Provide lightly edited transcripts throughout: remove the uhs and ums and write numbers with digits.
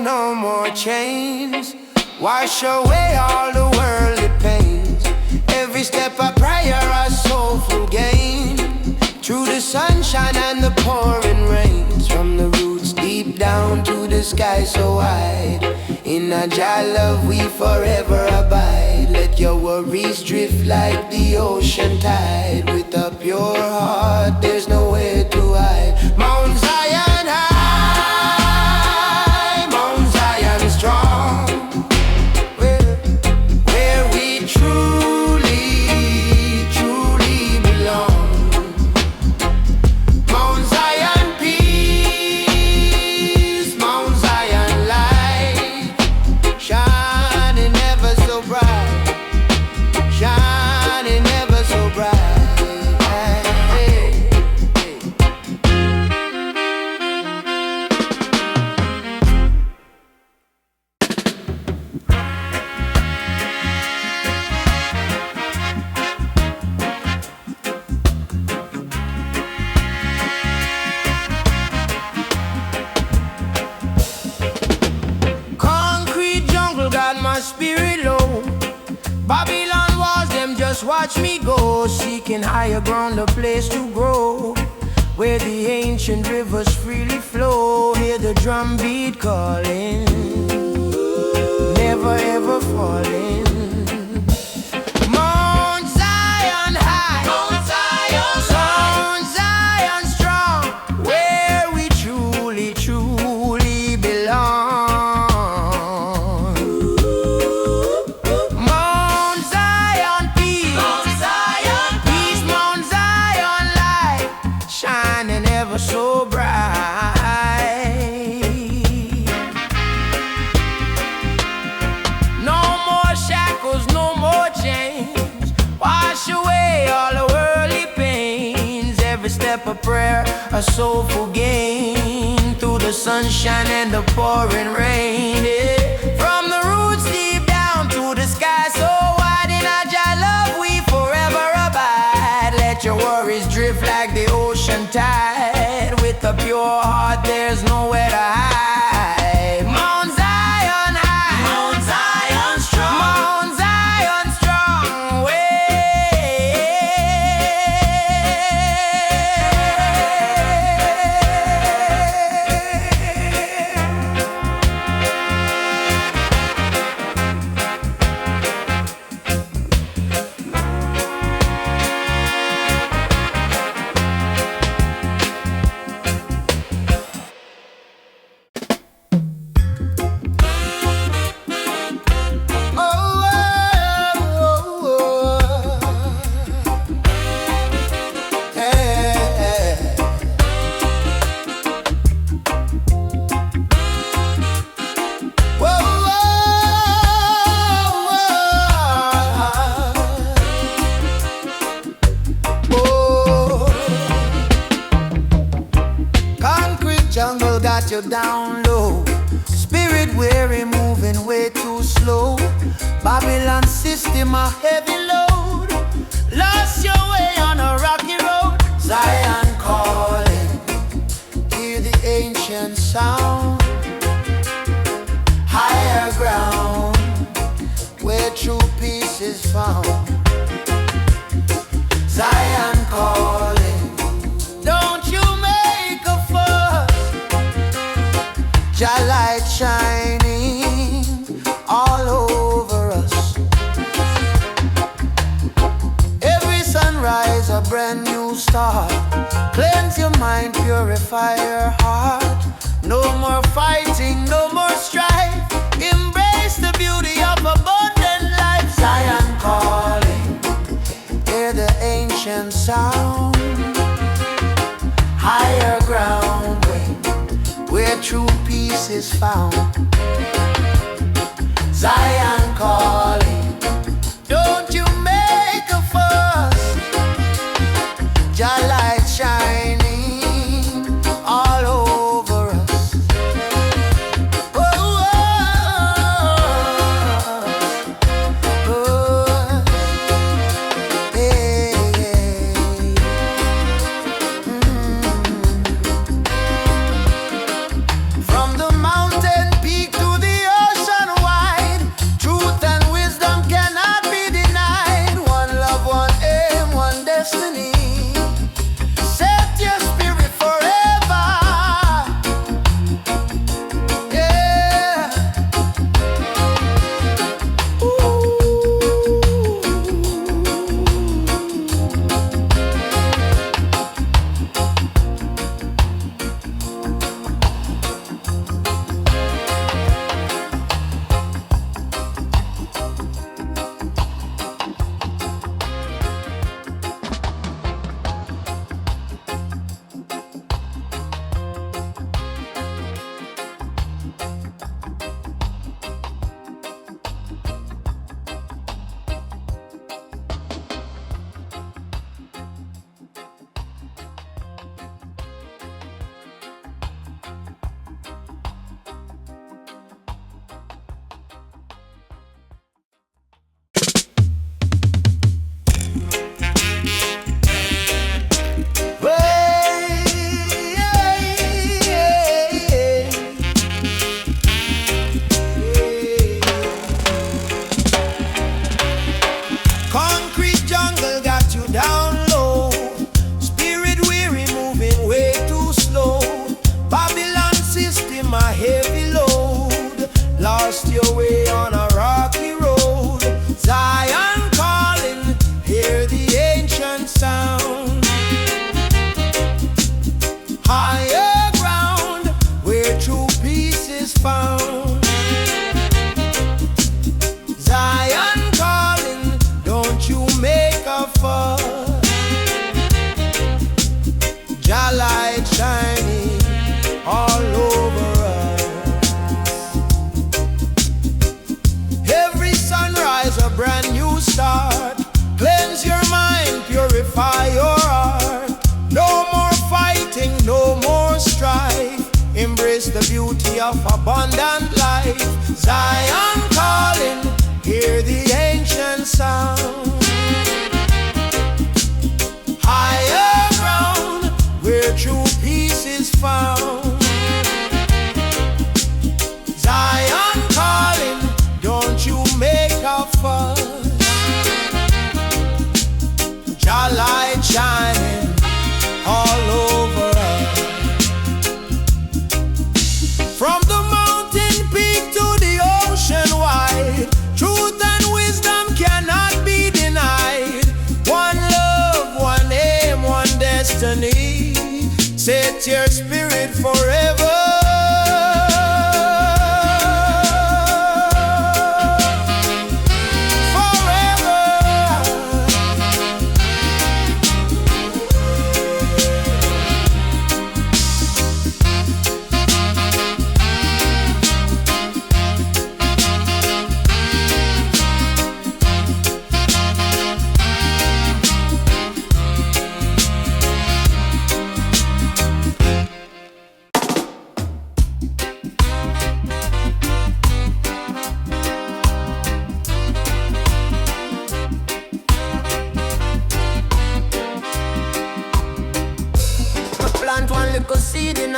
no more chains. Wash away all the worldly pains. Every step a prayer, a soulful gain. Through the sunshine and the pouring rains. From the roots deep down to the sky so wide. In a Jah love we forever abide. Let your worries drift like the ocean tide. With a pure heart there's nowhere to hide. Mount Zion high, Mount Zion strong, where we truly, truly belong. Mount Zion peace, Mount Zion light, shining ever so bright, shining ever so bright. Concrete jungle got my spirit low. Babylon walls, them just watch me go. Seeking higher ground, a place to grow, where the ancient rivers freely flow. Hear the drum beat calling, never ever falling. Mount Zion high, Mount Zion strong, where we truly, truly belong. Mount Zion peace, Mount Zion light, shining ever so bright. No more shackles, no more chains. Wash away all the worldly pains. Every step a prayer, a soulful gain. Through the sunshine and the pouring rain, yeah. From the roots deep down to the sky so wide. In our Jah love we forever abide. Let your worries drift like the ocean tide. With a pure heart there's nowhere to hide. Mount Zion high, Mount Zion strong, Mount Zion strong, jungle got you down low. Spirit weary, moving way too slow. Babylon system a heavy load. Lost your way on a rocky road. Zion calling, hear the ancient sound. Higher ground, where true peace is found. Zion calling, don't you make a fuss. Jah light shining all over us. Every sunrise a brand new start. Cleanse your mind, purify your heart. No more fighting, no more strife. Embrace the beauty of abundant life. Zion calling, hear the ancient sound. Higher ground, where true peace is found. Zion calling, don't you make a fuss. Jah light shining all over us. Oh, oh, oh, hey, hey. From the mountain peak Taste the beauty of abundant life. Zion calling, hear the ancient sound. Higher ground, where true peace is found. Zion calling, don't you make a fuss. Jah light shining all over us. From the mountain peak to the ocean wide, truth and wisdom cannot be denied. One love, one aim, one destiny. Set your spirit forever.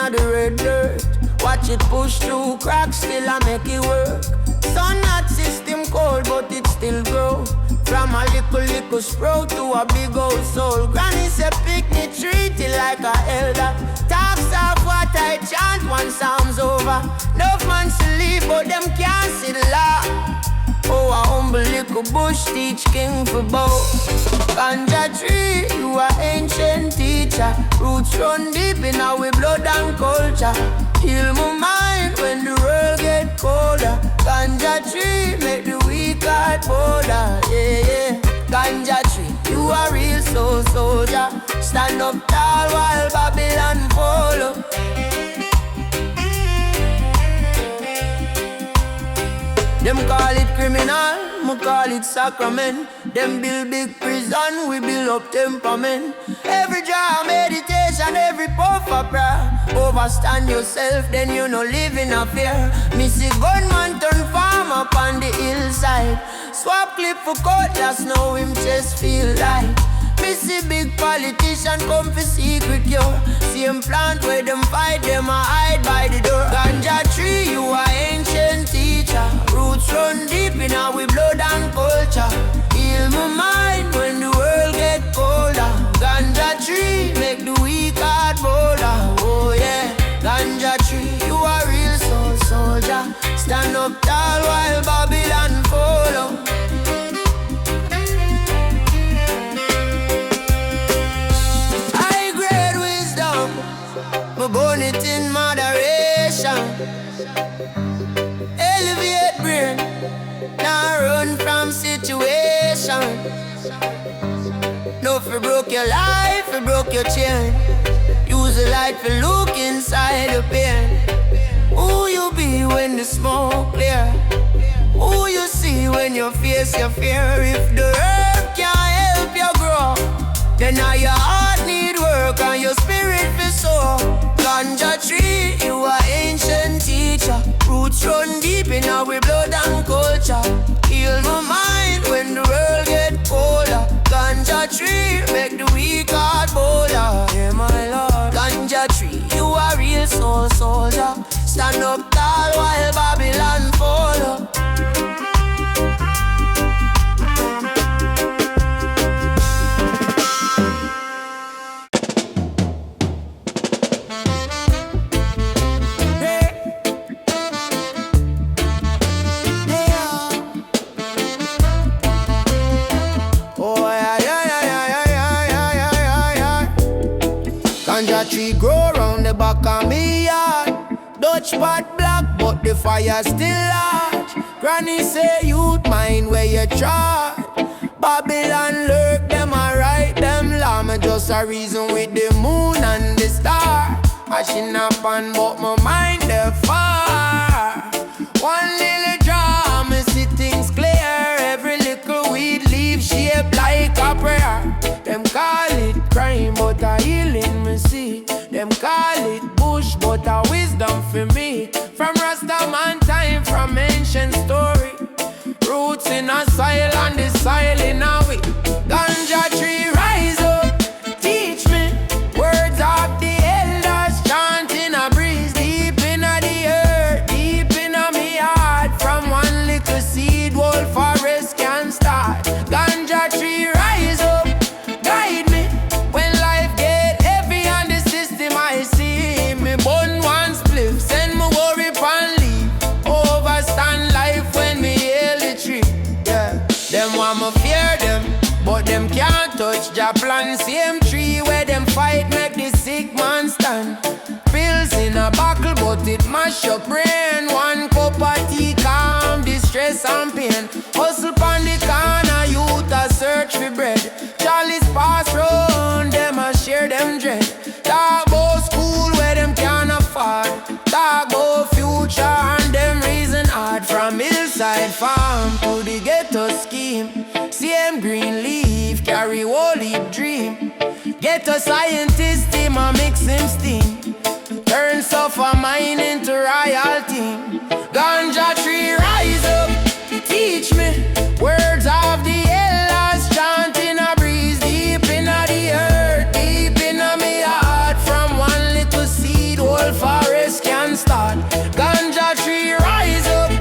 The red dirt, watch it push through cracks, still I make it work. Sun not system cold, but it still grow. From a little sprout to a big old soul. Granny said picnic, treat it like a elder. Talks off what I chant, one psalm's over. Enough man sleep, but them can't see the law. Oh, a humble little bush teach king for both. Ganja tree, you are ancient teacher. Roots run deep in our blood and culture. Heal my mind when the world get colder. Ganja tree, make the weak heart bolder. Yeah, yeah. Ganja tree, you are real soul soldier. Stand up tall while Babylon follow. Them call it criminal, me call it sacrament. Them build big prison, we build up temperament. Every jar meditation, every puff of prayer. Overstand yourself, then you no live in a fear. Missy gunman turn farm up on the hillside. Swap clip for cutlass, now him chest feel light. Missy big politician come for secret cure. Same plant where them fight, them a hide by the door. Ganja tree, you are ancient teacher. Roots run deep in our blood and culture. Heal my mind when the world get colder. Ganja tree, make the weak heart bolder. Oh yeah, ganja tree, you are real soul soldier. Stand up tall while Babylon follow. We burn it in moderation. Elevate brain, now run from situation. No, if you broke your life, you broke your chain. Use the light to look inside the pain. Who you be when the smoke clear? Who you see when you face your fear? If the earth can't help you grow, then now your heart need work and your spirit feel so. Ganja tree, you are ancient teacher. Roots run deep in our blood and culture. Heal my mind when the world get colder. Ganja tree, make the weak heart bolder. Yeah, my Lord. Ganja tree, you are real soul soldier. Stand up tall while Babylon follow. Tree grow round the back of me yard. Dutch pot black, but the fire still large. Granny say youth mind where you trod. Babylon lurk, them a write them llama. Just a reason with the moon and the star. Mashing up on but my mind they far. One little draw, me see things clear. Every little weed leaf shaped like a prayer. Them call it crime, but a healing me see. Them call it bush bush, but a wisdom for me. From Rastaman time, from ancient story. Roots in a soil and the soil in a way. Ganja tree rise up, teach me words of the elders, chanting a breeze deep in the earth, deep in me heart. From one little seed, whole forest can start. Ganja tree rise up, guide me when life get heavy and the system I see. Me bun one spliff, send me worry pan leave. Overstand life when me hail the tree. Yeah, them want me fear them, but them can't touch Jah plan. Same tree where them fight make the sick man stand. Pills in a bottle, but it mash up brain. One cup of tea calm the stress and pain. Hustle pon the corner, youth a search for bread. Charlie's pass round, them a share them dread. Talk about school where them can't afford. Talk about future and them reason hard. From hillside farm to the ghetto scheme. Same green leaf, carry whole heap dream. Ghetto scientist, him a mix him steam. Turn suffer mine into royalty. Ganja tree rise up, teach me words of the elders, chanting a breeze deep in the earth, deep in me heart. From one little seed, whole forest can start. Ganja tree rise up,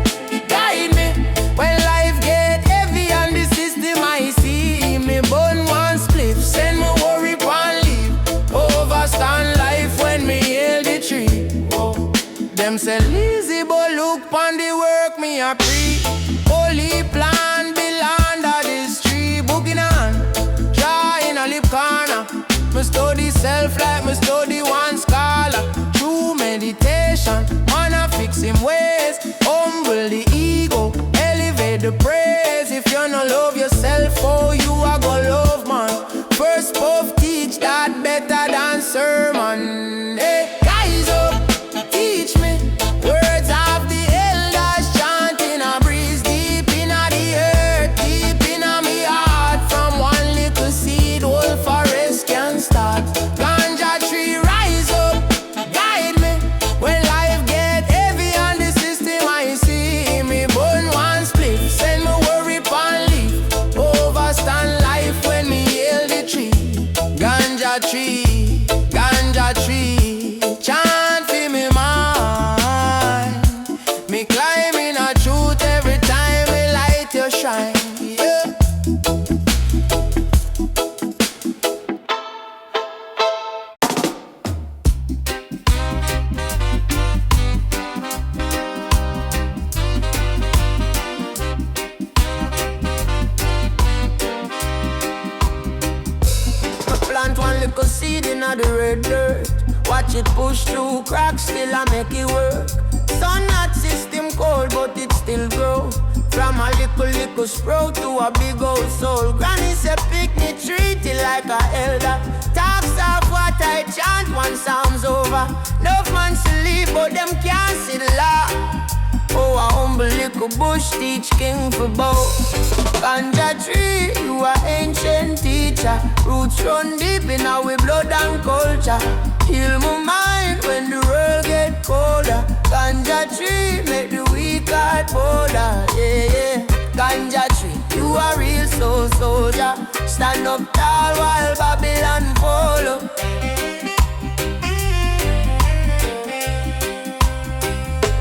guide me when life get heavy and the system I see. Me bun one spliff, send me worry pan leave. Overstand life when me hail the tree. Whoa. Them say lazy but look pon the work me a pre. Holy plan bill under this tree. Book in hand, draw in a lip corner. Me study self like me study one scholar. True meditation, man a fix him ways. Humble the ego, elevate the praise. If you no love yourself, oh you a go love man. First puff teach that better than sermon. Hey, guys up, teach me words of the elders, chanting a breeze deep in the earth, deep in me heart. From one little seed, whole forest can start. Ganja tree rise up, guide me when life get heavy and the system I see. Me burn one spliff, send me worry pan leaf. Overstand life when me hail the tree. Ganja tree, chant for me mind. Me climbing a truth every time me light your shine. Yeah. Plant one little seed in the red dirt. Watch it push through cracks, still I make it work. Sun not system cold, but it still grow. From a little sprout to a big old soul. Granny say pick me, treat it like a elder. Talks of what I chant, one psalm's over. Enough man sleep, but them can't see the law. Oh, a humble little bush teach king for both. Ganja tree, you are ancient teacher. Roots run deep in our blood and culture. Heal my mind when the world get colder. Ganja tree, make the weak heart bolder. Yeah, yeah. Ganja tree, you are real soul soldier. Stand up tall while Babylon follow.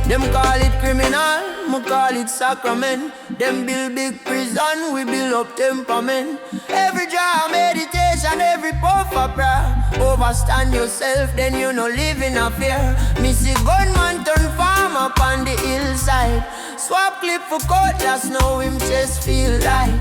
Them call it criminal, me call it sacrament. Them build big prison, we build up temperament. Every jar meditation, every puff of prayer. Overstand yourself, then you no live in a fear. Me see gunman turn farm up on the hillside. Swap clip for cutlass, now him chest feel light.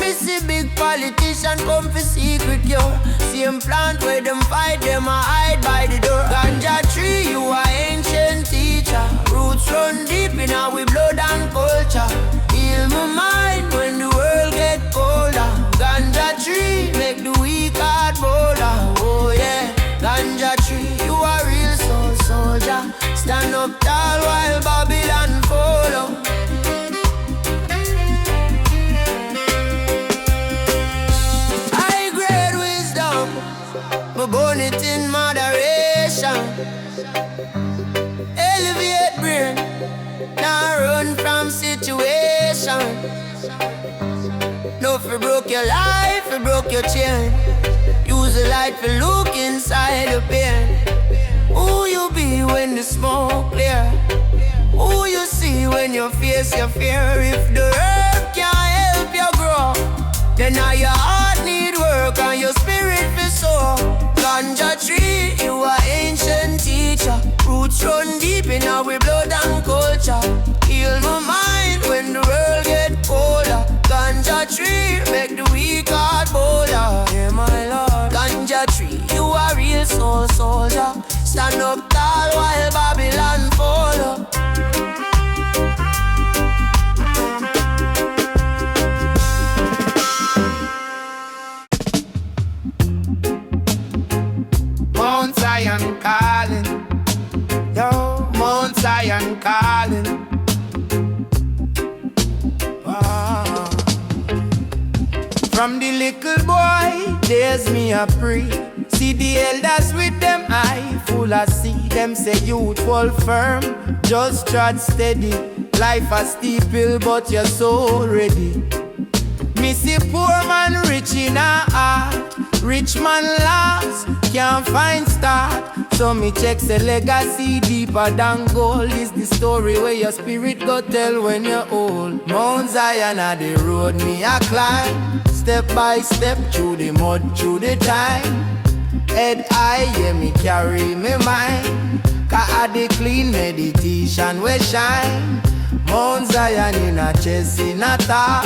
Me see big politician come for secret cure. Same plant where them fight, them a hide by the door. Ganja tree, you are ancient teacher. Roots run deep in our blood and culture. Heal my mind when the world get colder. Ganja tree, make the weak heart bolder. Oh yeah, ganja tree, you are real soul soldier. Stand up tall while Babylon follow. High grade wisdom, but burn it in moderation. Elevate brain, now run from situation. No, if you broke your life, you broke your chain. Use the light to look inside your pain. Who you be when the smoke clear? Who you see when you face your fear? If the herb can't help you grow, then now your heart need work and your spirit be soar. Ganja tree, you are ancient teacher. Roots run deep in our blood and culture. Heal my mind when the world get colder. Ganja tree, make the weak heart bolder. Yeah, my Lord. Ganja tree, you are real soul soldier. Stand up tall while Babylon fall. Mount Zion calling, yo, Mount Zion calling. Wow. From the little boy, there's me a pray. See the elders with them eye full of see. Them say youthful firm, just trod steady. Life a steep hill, but you're so ready. Me see poor man rich in a heart. Rich man lost, can't find start. So me check the legacy deeper than gold. Is the story where your spirit go tell when you're old. Mount Zion are the road me a climb. Step by step through the mud, through the time. Head high, yeah, me carry me mind. Cause I the clean meditation we shine. Mount Zion in a chest, in a top.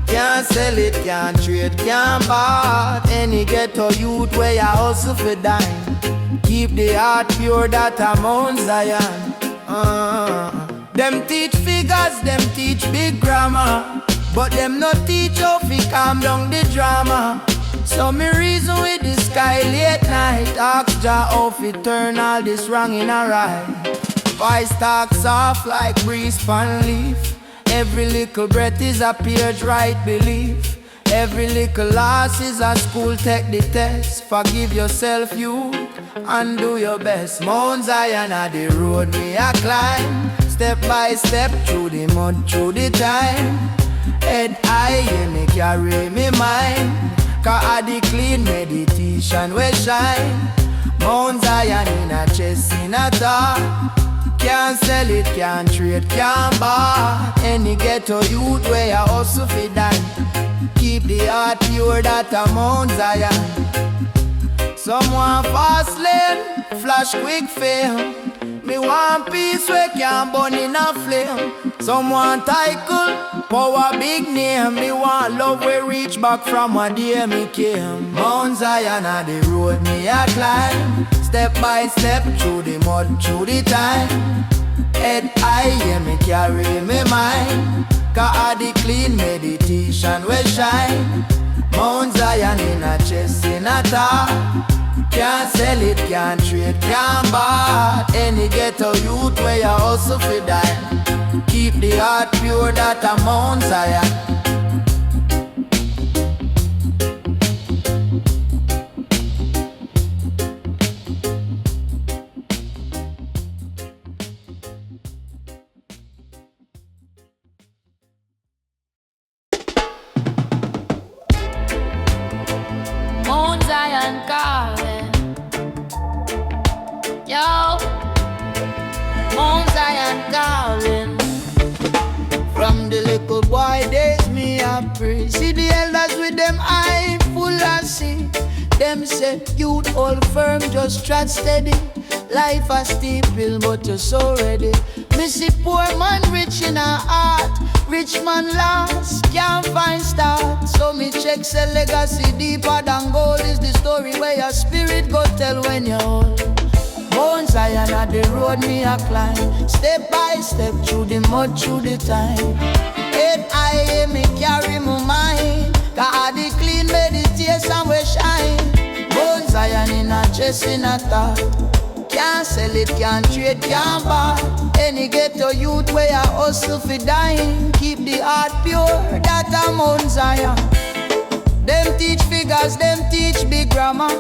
Can't sell it, can't trade, can't buy. Any ghetto youth where you hustle for dime. Keep the heart pure, that a Mount Zion. Them teach figures, them teach big grammar, but them not teach how fi calm down the drama. So me reason with the sky late night. Ask Jah how fi turn all this wrong in a right. Voice talk soft like breeze pan leaf. Every little breath is a page right belief. Every little loss is a school, take the test. Forgive yourself, you, and do your best. Mount Zion are the road me a climb. Step by step through the mud, through the time. Head high, yeah, me carry me mind. Cause I the clean meditation we shine. Mount Zion in a chest, in a top. Can't sell it, can't trade, can't buy. Any ghetto youth where you hustle fi dime. Keep the heart pure, that a Mount Zion. Someone fast lane, flash quick fame. Me want peace where can't burn in a flame. Someone title, power big name. Me want love where reach back from a day me came. Mount Zion are the road me a climb. Step by step through the mud, through the time. Head high, yeah, me carry me mind. Cause I the clean meditation we shine. Mount Zion in a chest, in a top. Can't sell it, can't trade, can't buy. Any ghetto youth where you hustle fi die. Keep the heart pure, that a Mount Zion. Mount Zion calling, yo. Mount Zion calling. From the little boy days me a pray. See the elders with them eye full of see. Them say youth hold firm, just trot steady. Life a steep hill, but you're so ready. Me see poor man rich in a heart. Rich man lost, can't find start. So me check say legacy deeper than gold. Is the story where your spirit go tell when you're old. Mount Zion are the road me a climb. Step by step through the mud, through the time. Head high, me carry my mind. Cause I the clean meditation we shine. Mount Zion in a chest, in a top. Can't sell it, can't trade, can't buy. Any ghetto youth where you hustle fi dying. Keep the heart pure, that a Mount Zion. Them teach figures, them teach big grammar,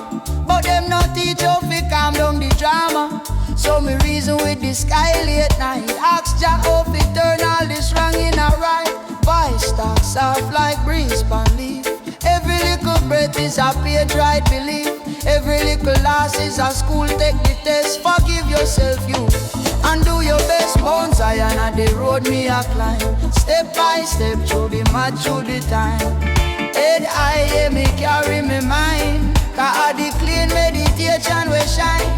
but them not teach how fi calm down the drama. So me reason with the sky late night. Ask Jah hope it turn all this wrong in a right. Voice talk soft like breeze pan leaf. Every little breath is a page right belief. Every little loss is a school, take the test. Forgive yourself, you, and do your best. Mount Zion and the road me a climb. Step by step through the mud, through the time. Head high, yeah, me carry me mind. Cause I the clean meditation we shine.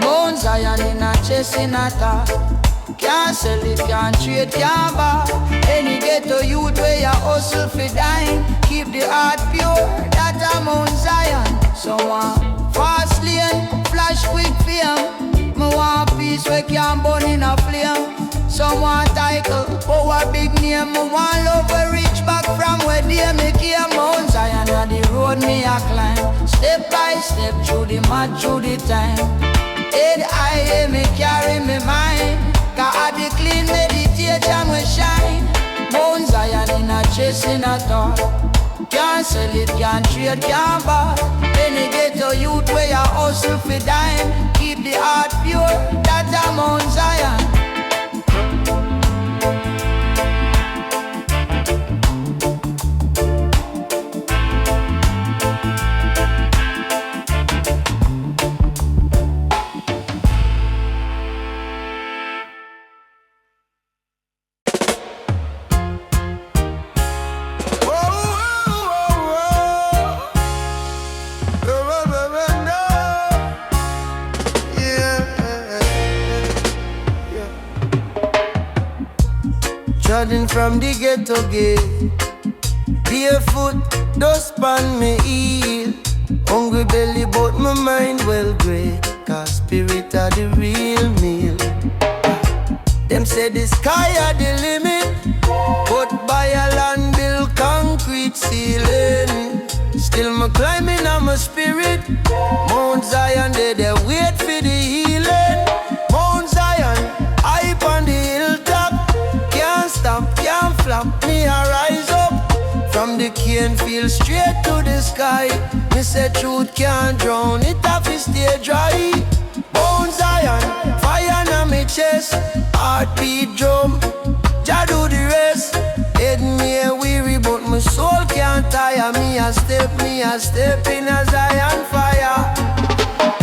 Mount Zion in a chest, in a top. Can't sell it, can't trade, can't buy. Any ghetto youth where you hustle for dime. Keep the heart pure, that a Mount Zion. So fast lane, flash quick fame. Me want peace where can't burn in a flame. Someone title, power big name. Me want love where reach back from where they make here. Mount Zion on the road me a climb. Step by step through the mud, through the time. Head high, yeah, me carry me mind. Cause I the clean meditation we shine. Mount Zion in a chest, in a thought. Can't sell it, can't trade, can't buy. Any ghetto youth where you hustle for dime. Keep the heart pure, that's a Mount Zion. Trotting from the ghetto gate, barefoot, dust pan me heel. Hungry belly but my mind well great. Cause spirit are the real meal. Them say the sky are the limit, but by a land build concrete ceiling. Still me climbing on my spirit. Mount Zion they wait for the healing. Mount Zion, hype on the hilltop. Can't stop, can't flop, me a rise up. From the cane field straight to the sky. Me say truth can't drown, it have to stay dry. Mount Zion, fire on me chest. Heartbeat drum, Jah do the rest. Head me a weary but my soul can't tire. Me a step in a Zion fire.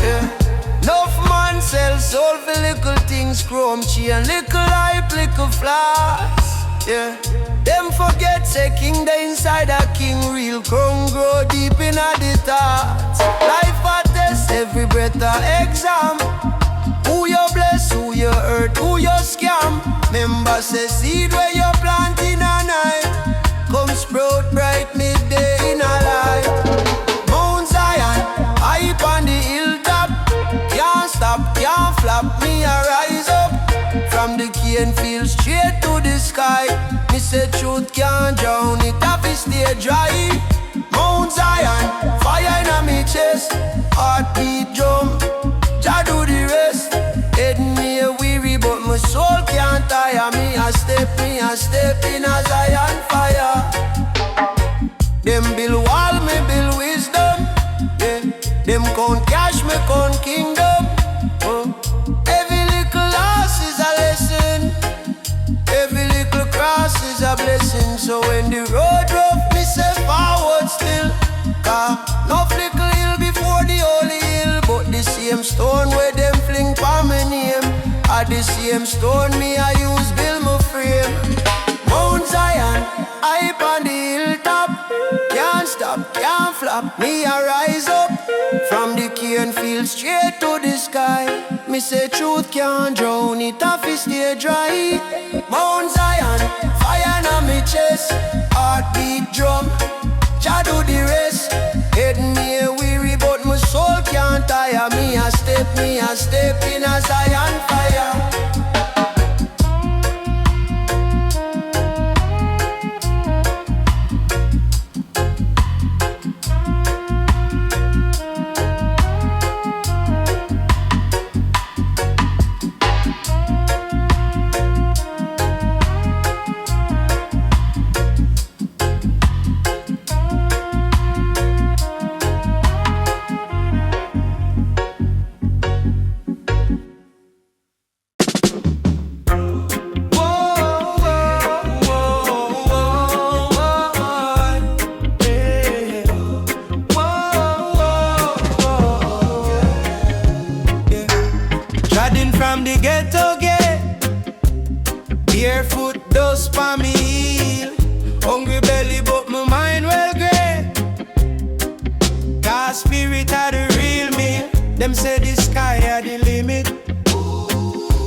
Yeah. Enough man sell soul for little things. Chrome chain, little hype, little flaws. Yeah. Them forget say king the inside a king. Real crown grow deep in a the thoughts. Life a test, every breath a exam. Who you bless, who you hurt, who you scam. Member say seed where you plant in a night. Come sprout bright midday in a light. Mount Zion, hype on the hilltop. Can't stop, can't flop, me a rise up. From the cane field straight to the sky. Me say truth can't drown, it have to stay dry. Mount Zion, fire in me chest. Heartbeat drum, Jah do the rest. Head me a weary but my soul can't tire. Me a step in a Zion fire. Them build wall, me build wisdom. Yeah. Them count cash, me count kingdom. Oh. Every little loss is a lesson. Every little cross is a blessing. So when the road rough, me say forward still. Cause no flickle hill before the holy hill. But the same stone where them fling for me name. At the same stone me I use build my frame. Mount Zion, hype on the hilltop. Can't stop, can't flop, me a rise up. From the cane field straight to the sky. Me say truth can't drown, it have to stay dry. Mount Zion, fire on me chest. Heartbeat drum, Jah do the rest. Head me a weary but my soul can't tire. Me a step in a Zion fire. ghetto get. Barefoot dust pa me heel. Hungry belly but my mind well great. Cause spirit are the real meal. Them say the sky are the limit,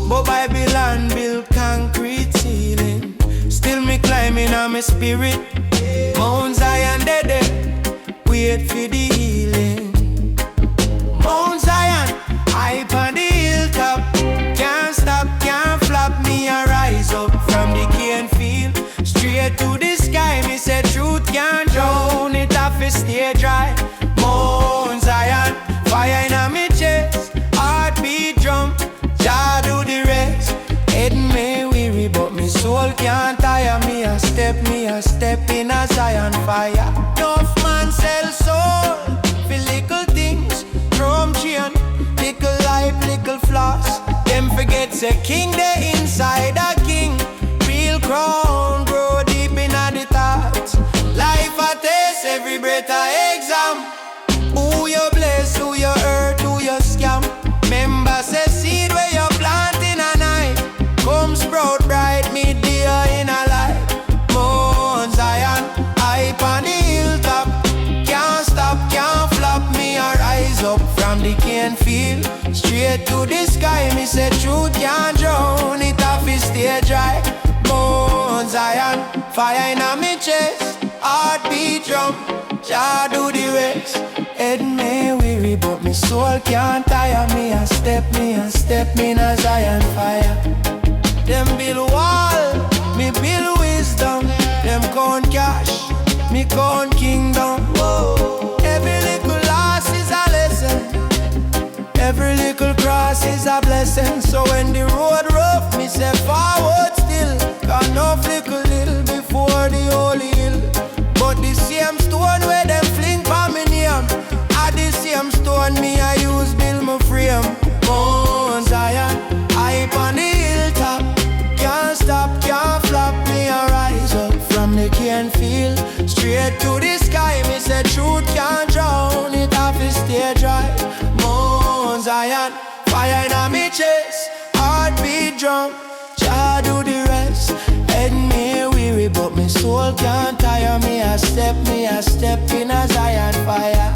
but Babylon build concrete ceiling. Still me climbing on my spirit. Mount Zion dead, wait for the healing. Mount Zion, hype on the hilltop. Can't stop, can't flop, me a rise up from the cane field. Straight to the sky, me say truth can't drown. It off to stay dry. Mount Zion, fire in a me chest. Heartbeat drum, Jah do the rest. Head me weary but me soul can't tire. Me a step in a Zion fire. Enough man sell soul for little things. Chrome chain, little life, little floss. Them forget say king they inside a king. Real crown grow deep in the thoughts. Life a test, every breath a exam. Who you bless, who you hurt, who you scam. Remember say seed where you plant in a night come sprout bright mid-day in a life. Mount Zion, hype on the hilltop. Can't stop, can't flop, me a rise up from the cane field. Straight to the sky, me say truth can't drown. It off to stay dry. Mount Zion, fire in a me chest. Heartbeat drum, Jah do the rest. Head me weary but me soul can't tire. Me a step in a Zion fire. Them build wall, me build wisdom. Them count cash, me count kingdom. Whoa. Every little loss is a lesson. Every little cross is a blessing. So when the road rough, me say forward still. Got enough little before the holy hill. But the same stone where them fling for me name, are the same stone me I use build my frame. Mount Zion, hype on the hilltop. Can't stop, can't flop, me a rise up from the cane field. Straight to the sky, me say truth can't drown. It off to stay dry. Mount Zion, fire in a me chest. Heartbeat drum, Jah do the rest. Head me weary but me soul can't tire. Me a step in a Zion fire.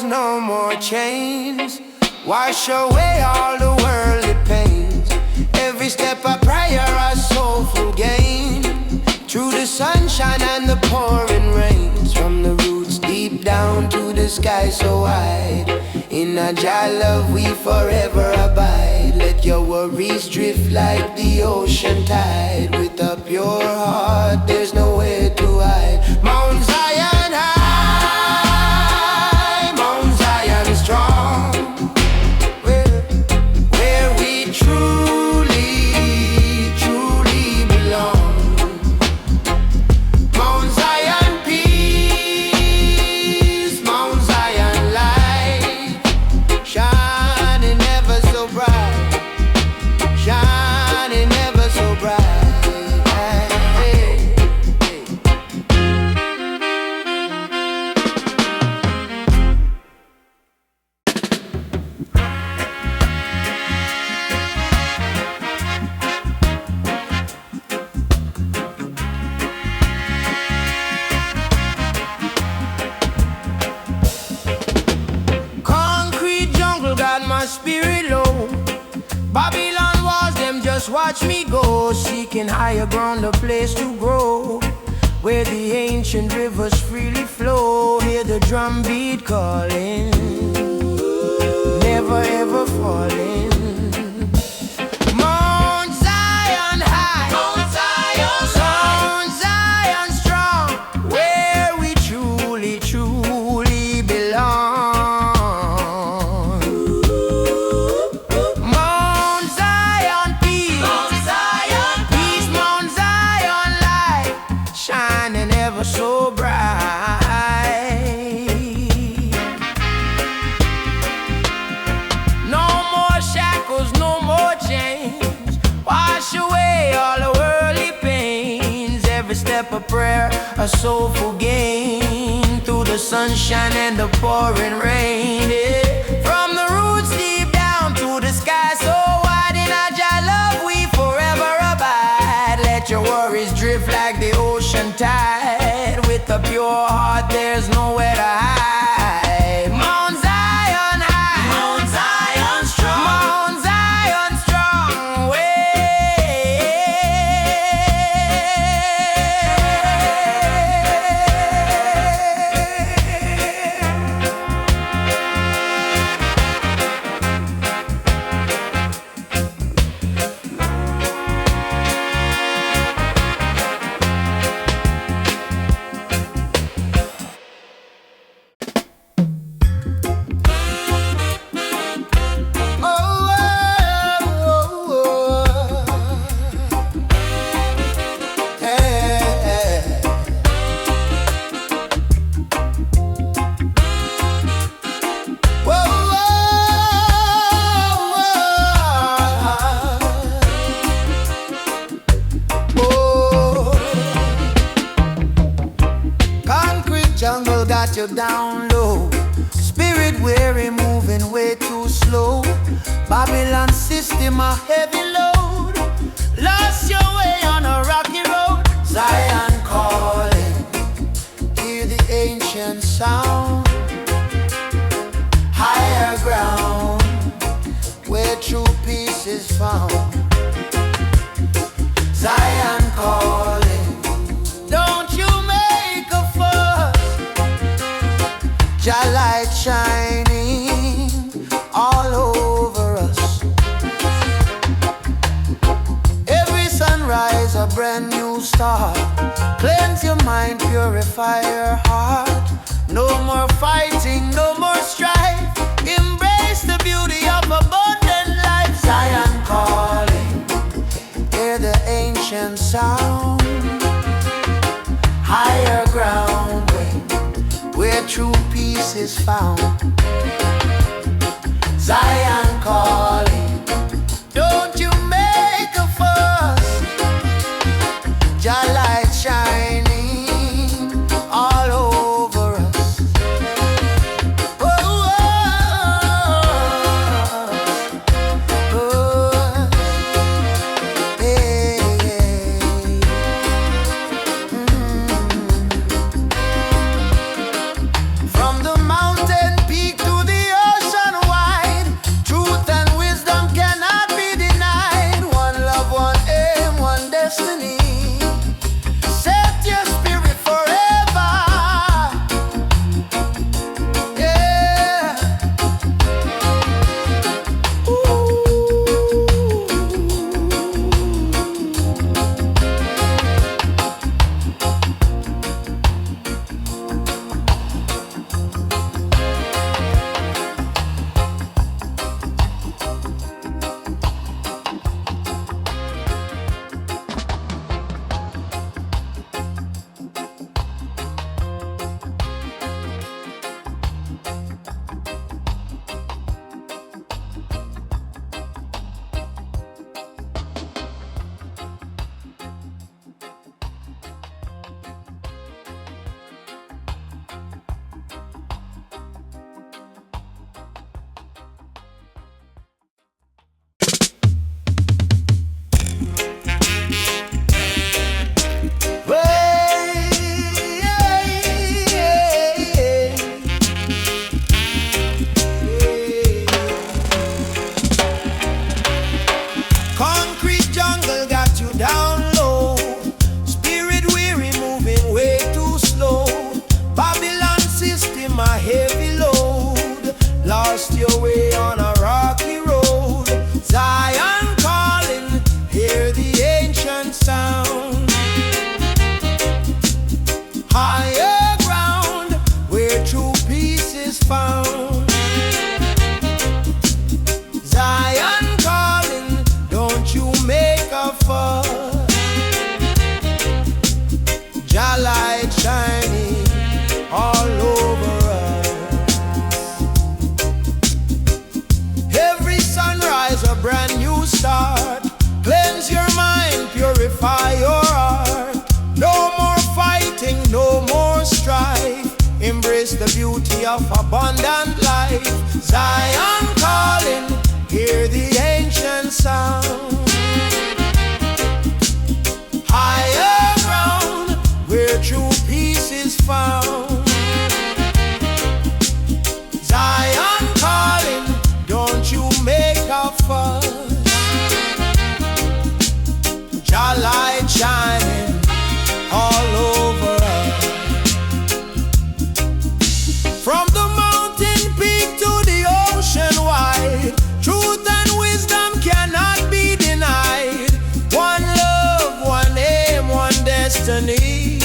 No more chains, wash away all the worldly pains. Every step a prayer, a soulful gain. Through the sunshine and the pouring rains, from the roots deep down to the sky so wide. In a Jah love we forever abide. Let your worries drift like the ocean tide. With a pure heart there's nowhere to hide. Mount my spirit low. Babylon walls, them just watch me go, seeking higher ground, a place to grow, where the ancient rivers freely flow. Hear the drum beat calling, never ever falling. Mount Zion high, Mount Zion strong, where we truly, truly belong. Mount Zion peace, Mount Zion light, shining ever so bright. No more shackles, no more chains, wash away all the worldly pains. Every step of prayer, a soulful gain, through the sunshine and the pouring rain. Yeah. From the roots deep down to the sky so wide, in our Jah love we forever abide. Let your worries drift like the ocean tide, with a pure heart there's nowhere to hide. Mount Zion high, Mount Zion strong, Mount Zion strong, jungle got you down low. Spirit weary, moving way too slow. Babylon system a heavy load. Lost your way on a rocky road. Zion calling, hear the ancient sound. Higher ground, where true peace is found. Zion calling, don't you make a fuss. Jah light shining all over us. Every sunrise a brand new start. Cleanse your mind, purify your heart. No more fighting, no more strife. Embrace the beauty of abundant life. Zion calling, hear the ancient sound. Higher ground, where true peace is found. Zion calling, don't you make a fuss. Jah light shining all over us. Oh, oh, oh, hey, hey. From the mountain peak the beauty of abundant life. Zion calling, hear the ancient sound. Higher ground, where true peace is found. Zion calling, don't you make a fuss. Jah light shining all over us. From the mountain peak to the ocean wide, truth and wisdom cannot be denied. One love, one aim, one destiny.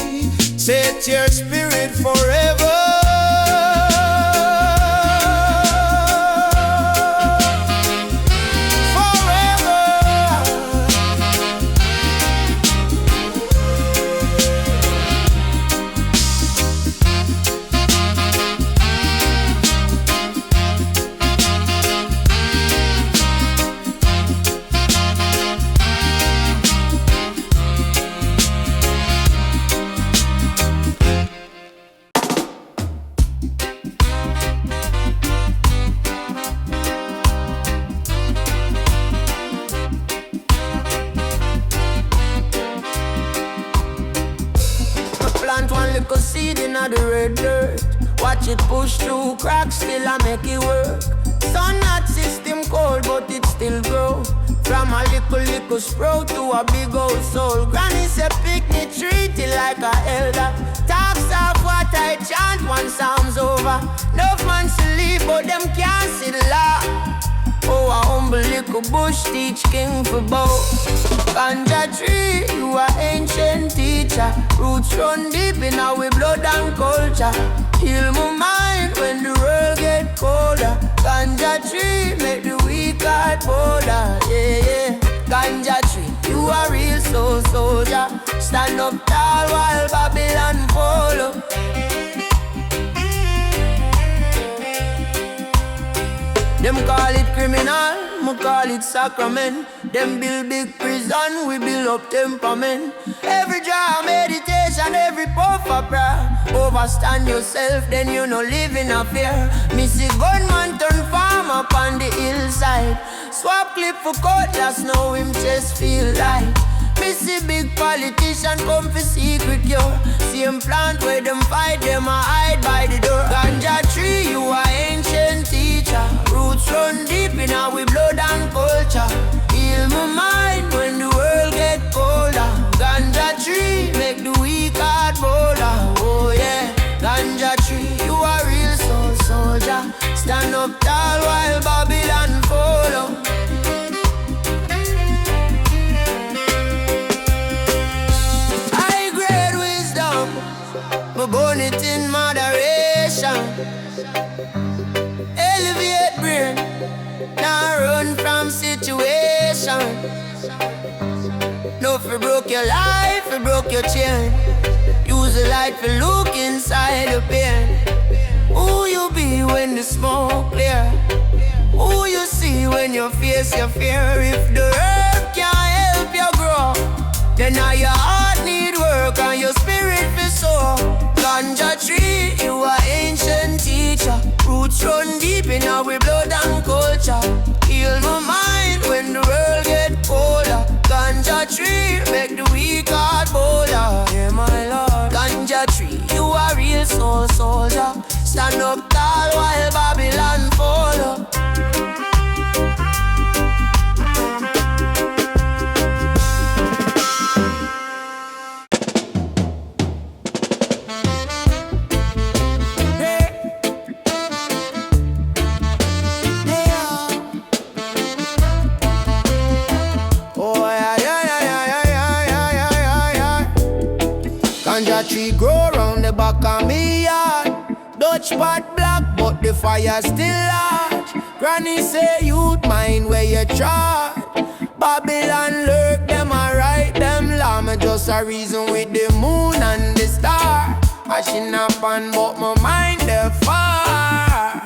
Set your spirit forever. The red dirt, watch it push through cracks, still I make it work. Sun not system cold, but it still grow. From a little sprout to a big old soul. Granny said picnic, treat it like a elder. Talks of what I chant, one sounds over. Enough man to leave, but them can't see the law. Oh, a humble little bush teach king for both. Ganja tree, you are ancient teacher. Roots run deep in our blood and culture. Heal my mind when the world get colder. Ganja tree, make the weak heart bolder. Yeah, yeah. Ganja tree, you are real soul soldier. Stand up tall while Babylon follow. Them call it criminal, me call it sacrament. Them build big prison, we build up temperament. Every jar meditation, every puff of prayer. Overstand yourself, then you no live in a fear. Missy gunman turn farm up on the hillside. Swap clip for cutlass, now him chest feel light. Missy big politician come for secret cure. Same plant where them fight, them a hide by the door. Ganja tree, you are ancient teacher. Roots run deep in our blood and culture. Heal my mind when the world get colder. Ganja tree, make the weak heart bolder. Oh yeah, ganja tree, you are real soul soldier. Stand up tall while Babylon follow. But burn it in moderation. Elevate brain, now run from situation. No, if you broke your life, you broke your chain. Use the light to look inside the pain. Who you be when the smoke clear? Who you see when you face your fear? If the earth can't help you grow, then now your heart need work and your spirit feel so. Ganja tree, you are ancient teacher. Roots run deep in our blood and culture. Heal my mind when the world get colder. Ganja tree, make the weak heart bolder. Yeah, my Lord. Ganja tree, you are real soul soldier. Stand up tall while Babylon follow. Tree grow round the back of me yard. Dutch pot black, but the fire still large. Granny say youth mind where you try. Babylon lurk, them a write them law. Me just a reason with the moon and the star. I should not pan, but my mind they far.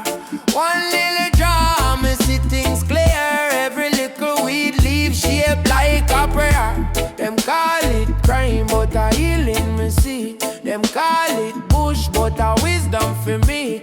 One little draw, me see things clear. Every little weed leaf shaped like a prayer. Them call it crime, but a healing me see. Them call it bush, but a wisdom for me.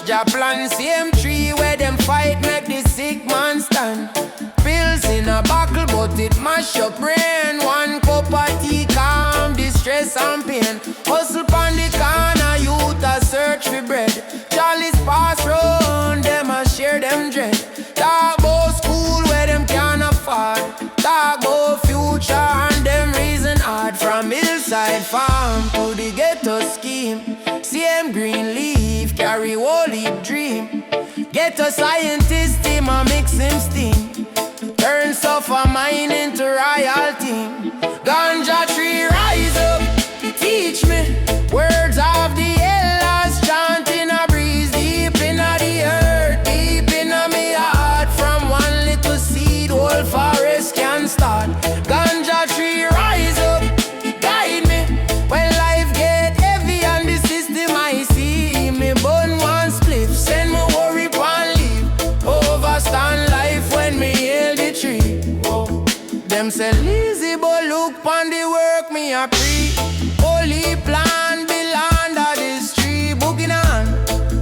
Jah plan same tree where them fight make the sick man stand. Pills in a bottle but it mash your brain. One cup of tea calm the stress and pain. Hustle pon the corner, youth a search for bread. Charlie's pass round, them a share them dread. Talk about school where them can't afford. Talk about future and them reason hard. From hillside farm to the ghetto scheme. Same green leaf, carry holy dream. Ghetto scientist, him a mix him steam. Turn suffer mine into royalty. Ganja tree rise up, teach me words of the elders, chanting a breeze deep in the earth, deep in me heart. From one little seed, whole forest can start. Ganja tree rise up, guide me when life get heavy and the system I see. Me burn one spliff, send me worry pan leave. Overstand life when me hail the tree. Whoa. Them say lazy but look pon the work me a pre. Holy plan bill under this tree. Book in hand,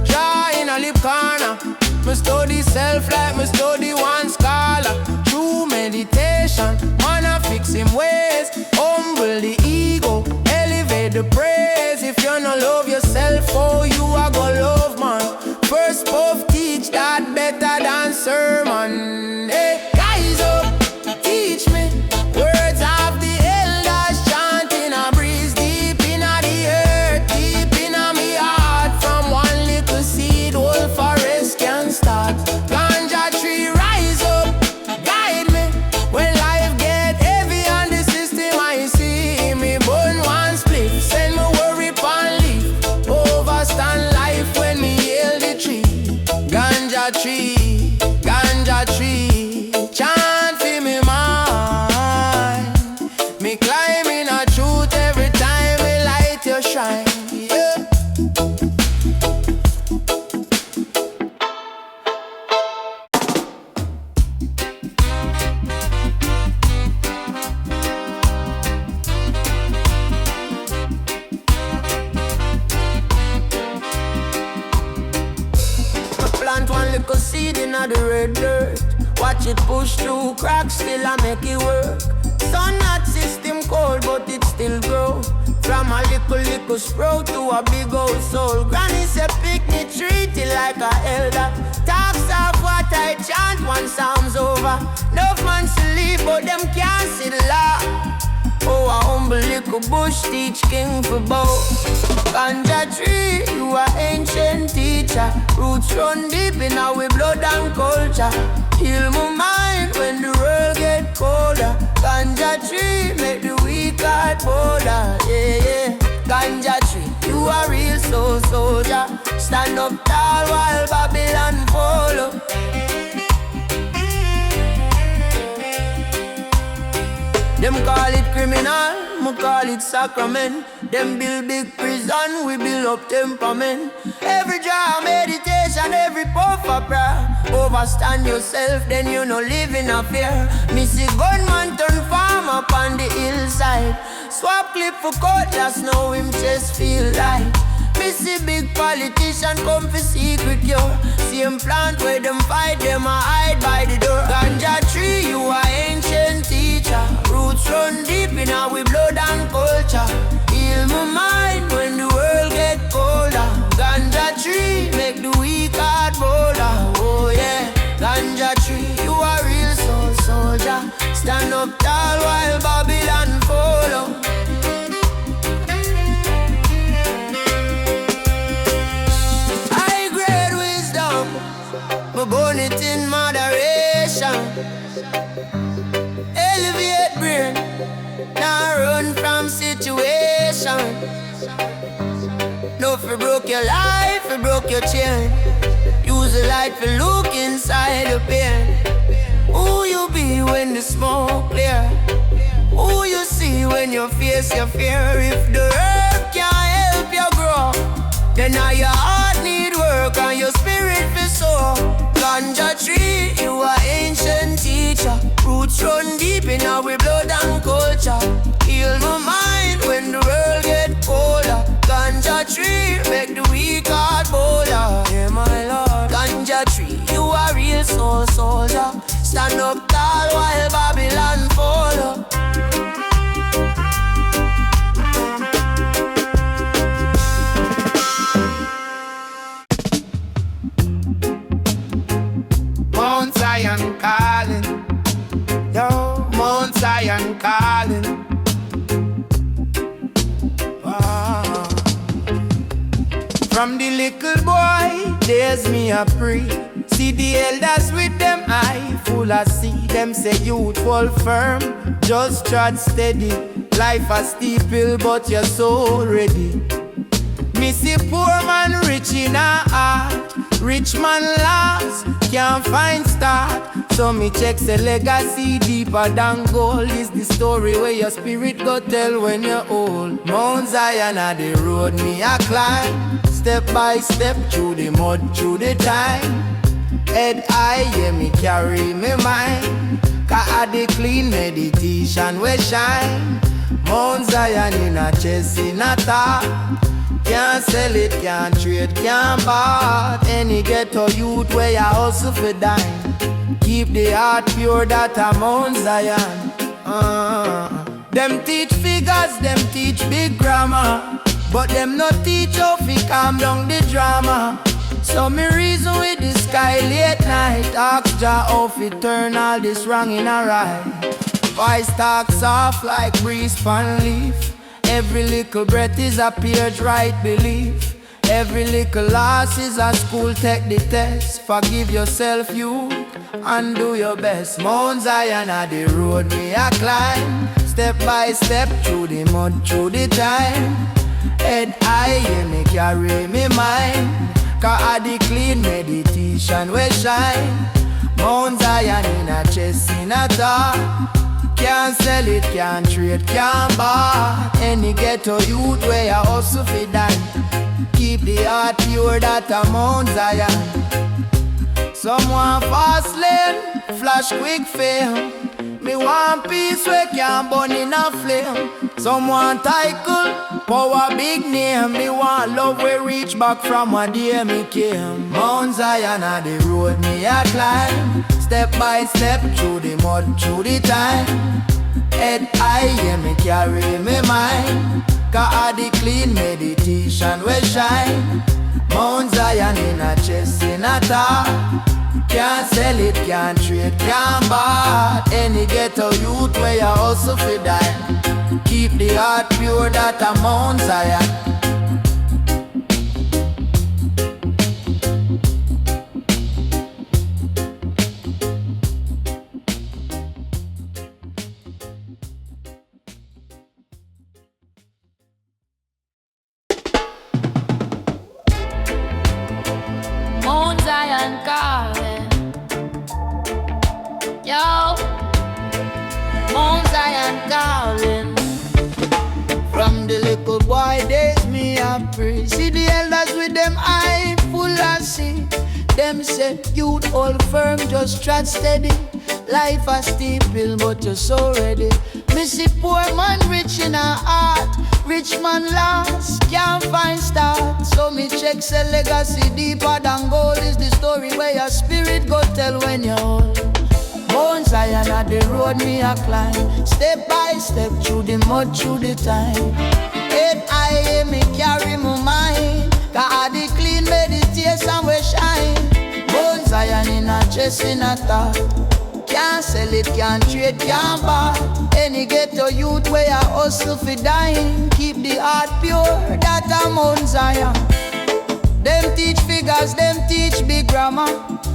draw in a lip corner. Me study self like me study one scholar. True meditation, man a fix him ways. Humble the ego, elevate the praise. If you no love yourself, oh you a go love man. First puff teach that better than sermon. Hey, guys up, teach me words of the elders, chanting a breeze deep in the earth, deep in me heart. From one little seed, whole forest can start. Ganja tree rise up, guide me when life get heavy and the system I see. Me burn one split, send me worry pan leaf. Overstand life when me hail the tree. Ganja tree, chant for me mind. Me climbing a truth every time me light your shrine. Yeah. Plant one little seed in the red dirt. Watch it push through cracks, still I make it work. Sun not system cold, but it still grow. From a little sprout to a big old soul. Granny say pick me, treat it like a elder. Talks off what I chant, one sound's over. Enough man sleep, but them can't see the law. Oh, a humble little bush teach king for both. Ganja tree, you are ancient teacher. Roots run deep in our blood and culture. Heal my mind when the world get colder. Ganja tree, make the weak heart bolder. Yeah, yeah. Ganja tree, you are real soul soldier. Stand up tall while Babylon follow. Them call it criminal, me call it sacrament. Them build big prison, we build up temperament. Every draw meditation, every puff a prayer. Overstand yourself, then you no live in a fear. Me see gunman turn farm up on the hillside. Swap clip for cutlass, now him chest feel light. Me see big politician come for secret cure. Same plant where them fight, them a hide by the door. Ganja tree, you are ancient teacher. Roots run deep in our blood and culture. Heal my mind when the world get colder. Ganja tree, make the weak heart bolder. Oh yeah, ganja tree, you are real soul soldier. Stand up tall while Babylon follow. Burn it in moderation. Elevate brain, now run from situation. No, if you broke your life, you broke your chain. Use the light for look inside the pain. Who you be when the smoke clear? Who you see when you face your fear? If the herb can't help you grow, then now your heart need work and your spirit for soul. Ganja tree, you are ancient teacher. Roots run deep in our blood and culture. Heal my mind when the world get colder. Ganja tree, make the weak heart bolder. Yeah, my Zion calling. Ah. From the little boy, there's me a pray. See the elders with them eye full of see. Them say youthful firm, just trod steady. Life a steep hill, but you're so ready. Me see poor man rich in a heart, rich man lost, can't find start. So me check the legacy deeper than gold. Is the story where your spirit go tell when you're old. Mount Zion are the road me a climb, step by step through the mud, through the time. Head high, yeah, me carry me mind. Cause I the clean meditation we shine. Mount Zion in a chest, in a top. Can't sell it, can't trade, can't buy. Any ghetto youth where you hustle for dime. Keep the heart pure, that a Mount Zion. Them teach figures, them teach big grammar, but them not teach how to calm down the drama. So me reason with the sky late night. Ask Jah how to turn all this wrong in a right. Voice talk soft like breeze pan leaf. Every little breath is a page right belief. Every little loss is a school, take the test. Forgive yourself, you, and do your best. Mount Zion are the road me a climb, step by step through the mud, through the time. Head high, yeah, me carry me mind. Cause I the clean meditation we shine. Mount Zion in a chest, in a top. Can't sell it, can't trade, can't buy. Any ghetto youth where you hustle for dime. Keep the heart pure, that a Mount Zion. Someone fast lane, flash quick fame. Me want peace where can't burn in a flame. Someone title, power big name. Me want love where reach back from a day me came. Mount Zion are the road me a climb, step by step through the mud, through the time. Head high, yeah, me carry me mind. Cause I the clean meditation we shine. Mount Zion in a chest, in a top. Can't sell it, can't trade, can't buy. Any ghetto youth where you hustle for die. Keep the heart pure, that a Mount Zion. Mount Zion calling. Yo, Mount Zion calling. From the little boy days me a pray. See the elders with them eye full of see. Them say youth hold firm, just trot steady. Life a steep hill, but you're so ready. Me see poor man rich in a heart, rich man lost, can't find start. So me check say legacy deeper than gold. Is the story where your spirit go tell when you're old. Mount Zion are the road me a climb, step by step through the mud, through the time. Head high, me carry my mind. Cause I the clean meditation we shine. Mount Zion in a chest, in a top. Can't sell it, can't trade, can't buy. Any ghetto youth where you hustle for dying. Keep the heart pure, that a Mount Zion. Them teach figures, them teach big grammar,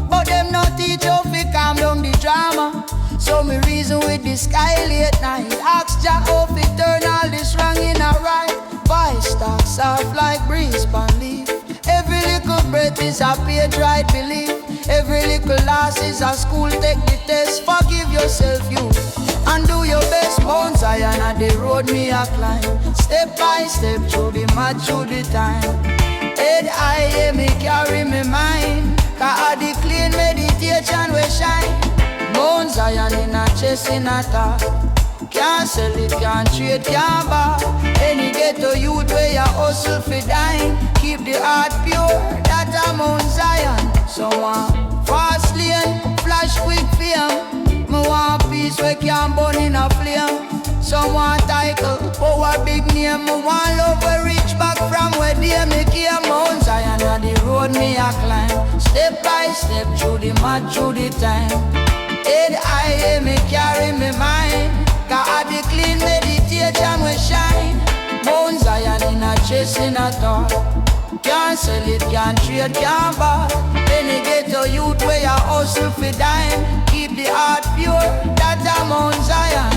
but them not teach how to calm down the drama. So me reason with the sky late night. Ask Jah how to turn all this wrong in a right. Voice talk soft like breeze pan leaf. Every little breath is a page right belief. Every little loss is a school, take the test. Forgive yourself, you, and do your best. Mount Zion at the road me a climb, step by step through the mud, through the time. Head high, yeah, me carry me mind. Cause I the clean meditation we shine. Mount Zion in a chest, in a top. Can't sell it, can't trade, can't buy. Any ghetto youth where you hustle for dime. Keep the heart pure, that a Mount Zion. Someone fast lane, flash quick fame. Me want peace where can't burn in a flame. Someone title, power big name. Me want love where reach back from where they me came. Mount Zion on the road me a climb, step by step through the mud, through the time. Head high, me carry me mind. Cause blessing at all. Can't sell it, can't trade, can't buy. Any ghetto youth where you hustle for dime. Keep the heart pure, that's a Mount Zion.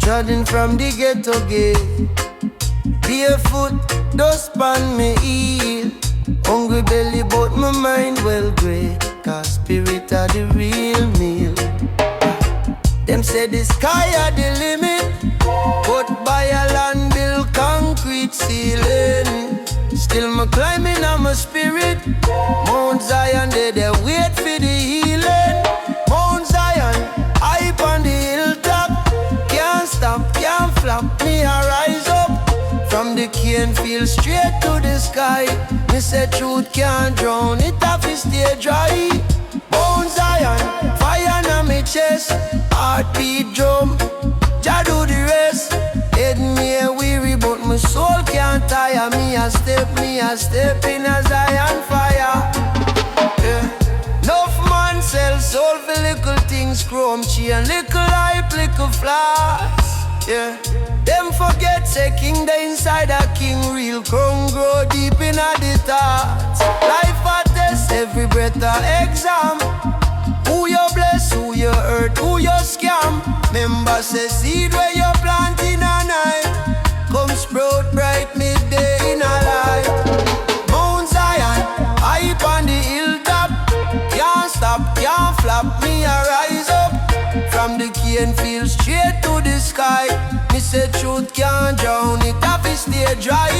Trodden from the ghetto gate, barefoot, dust on me heel. Hungry belly but my mind well great, cause spirit are the real meal. Them say the sky are the limit, but by a land build concrete ceiling. Still me climbing on my spirit. Mount Zion they wait for the healing. Mount Zion, hype on the hilltop. Can't stop, can't flop, me a rise up. From the cane field straight to the sky. Me say truth can't drown, it have to stay dry. Mount Zion, fire na me chest. Heartbeat drum, Jah do the rest. Head me a weary but my soul can't tire. Me a step in a Zion fire. Yeah. Enough man sell soul for little things. Chrome chain, little hype, little flaws. Yeah. Them forget say king the inside a king. Real crown grow deep in a the thoughts. Life a test, every breath a exam. Who you bless, who you hurt, who you scam. Member say seed where you plant in a night come sprout bright midday in a light. Mount Zion, hype on the hilltop. Can't stop, can't flop, me a rise up. From the cane field straight to the sky. Me say truth can't drown, it have to stay dry.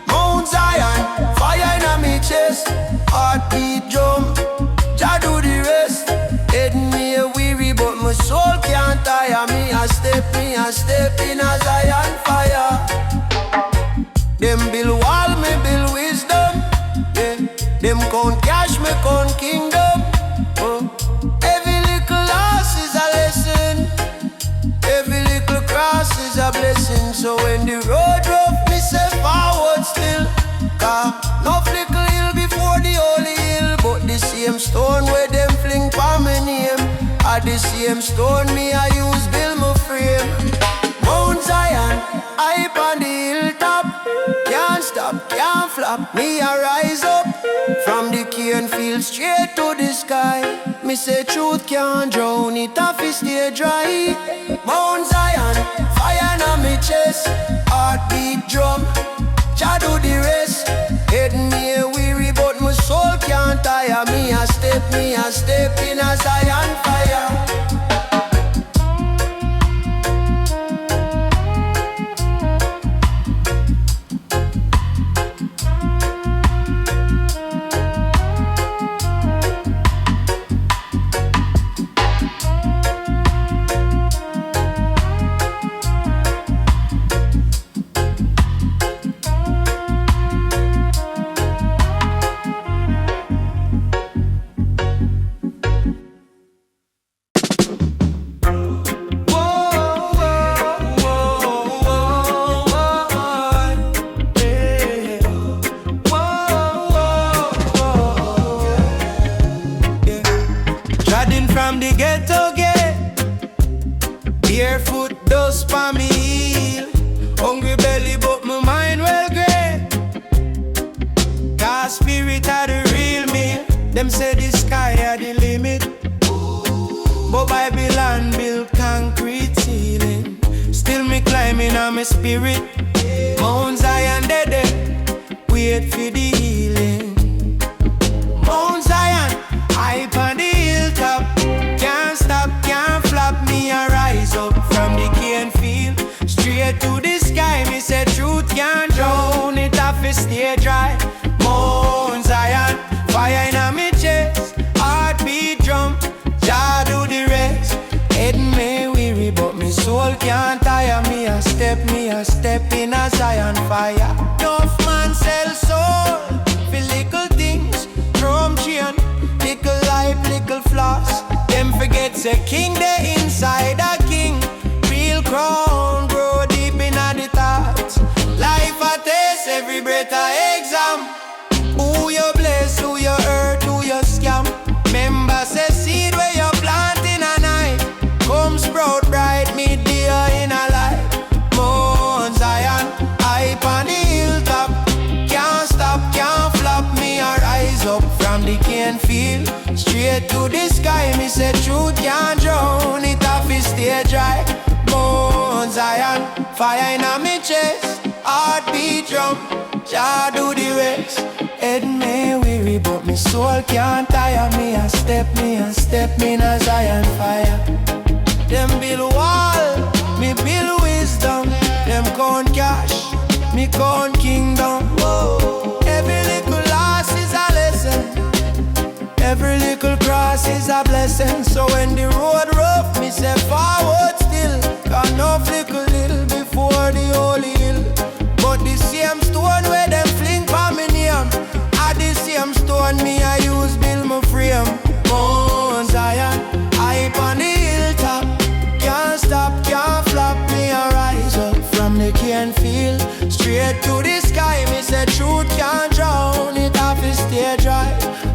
Mount Zion, fire in me chest. Heartbeat drum, Jah do the rest. Head me a weary but my soul can't tire. Me a step in a Zion fire. Them build wall, me build wisdom. Yeah. Them count cash, me count kingdom. Oh. Every little loss is a lesson. Every little cross is a blessing. So when the road rough, me say forward still. Cause no little hill before the holy hill. But the same stone where them fling for me name. At the same stone me I use build my frame. Mount Zion, hype on the hilltop. Can't stop, can't flop, me a rise up. From the cane field straight to the sky. Me say truth can't drown, it have to stay dry. Mount Zion, fire na me chest. Heartbeat drum, Jah do the rest. Head me a weary but my soul can't tire. Me a step in a Zion fire. From the ghetto gate, barefoot dust for me heel. Hungry belly but my mind well great. Cause spirit are the real meal. Them say the sky are the limit, but Babylon build concrete ceiling. Still me climbing on my spirit. Mount Zion dead, wait for the healing. Mount Zion, hype on the hilltop. Can't stop, can't flop, me a rise up. From the cane field straight to the sky. Me say truth can't drown, it have to stay dry. Mount Zion, fire in me chest. Heartbeat drum, Jah do the rest. Head me weary but me soul can't tire. Me a step in king they inside a king. Real crown grow deep in the thoughts. Life a test, every breath a exam. Who you bless, who you hurt, who you scam. Remember say seed where you plant in a night come sprout bright mid-day in a life. Mount Zion, hype on the hilltop. Can't stop, can't flop, me a rise up from the cane field straight to the sky. Me say truth can't drown, it off is stay dry. Mount Zion, fire in a me chest, heartbeat drum, Jah do the rest. Head may weary but me soul can't tire. Me a step in a Zion fire. Them build wall, me build wisdom. Them count cash, me count kingdom. Whoa. Every little loss is a lesson, every little cross is a blessing. So when the road rough, me say forward still. Got no flicker little before the holy hill. But the same stone where them fling for me name, are the same stone me I use build my frame. Mount Zion, hype on the hilltop. Can't stop, can't flop, me a rise up from the cane field straight to the sky. Me say truth can't drown, it off is stay dry.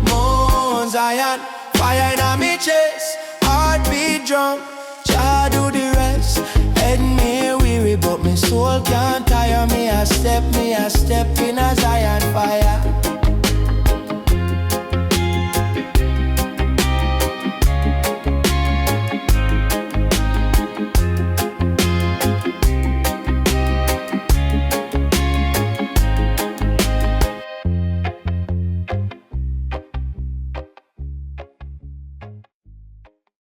Mount Zion, fire in a me chest, heartbeat drum, Jah do the rest. Head me weary but me soul can't tire. Me a step in a Zion fire.